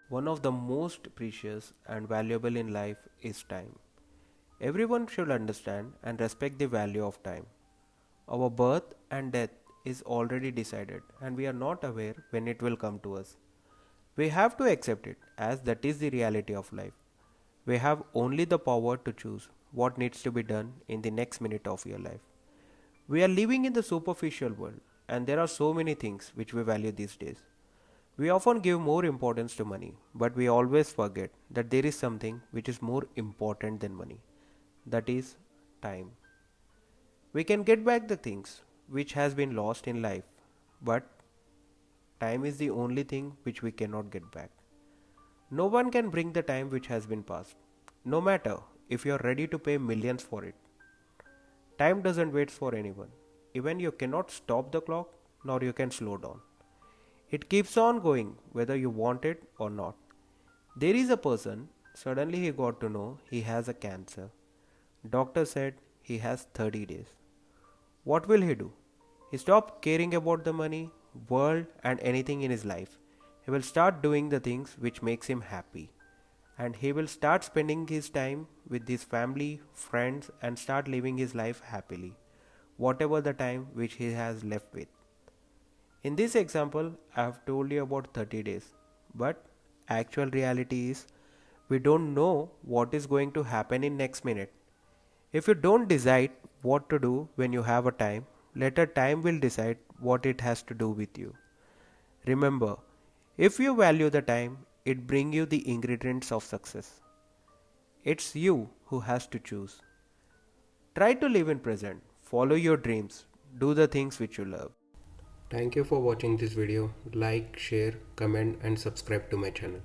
One of the most precious and valuable in life is time. Everyone should understand and respect the value of time. Our birth and death is already decided, and we are not aware when it will come to us. We have to accept it as that is the reality of life. We have only the power to choose what needs to be done in the next minute of your life. We are living in the superficial world, and there are so many things which we value these days. We often give more importance to money, but we always forget that there is something which is more important than money. That is time. We can get back the things which has been lost in life, but time is the only thing which we cannot get back. No one can bring the time which has been passed, no matter if you are ready to pay millions for it. Time doesn't wait for anyone. Even you cannot stop the clock, nor you can slow down. It keeps on going whether you want it or not. There is a person, suddenly he got to know he has a cancer. Doctor said he has 30 days. What will he do? He stopped caring about the money, world and anything in his life. He will start doing the things which makes him happy. And he will start spending his time with his family, friends and start living his life happily. Whatever the time which he has left with. In this example, I have told you about 30 days, but actual reality is we don't know what is going to happen in next minute. If you don't decide what to do when you have a time, later time will decide what it has to do with you. Remember, if you value the time, it brings you the ingredients of success. It's you who has to choose. Try to live in present, follow your dreams, do the things which you love. Thank you for watching this video. Like, share, comment and subscribe to my channel.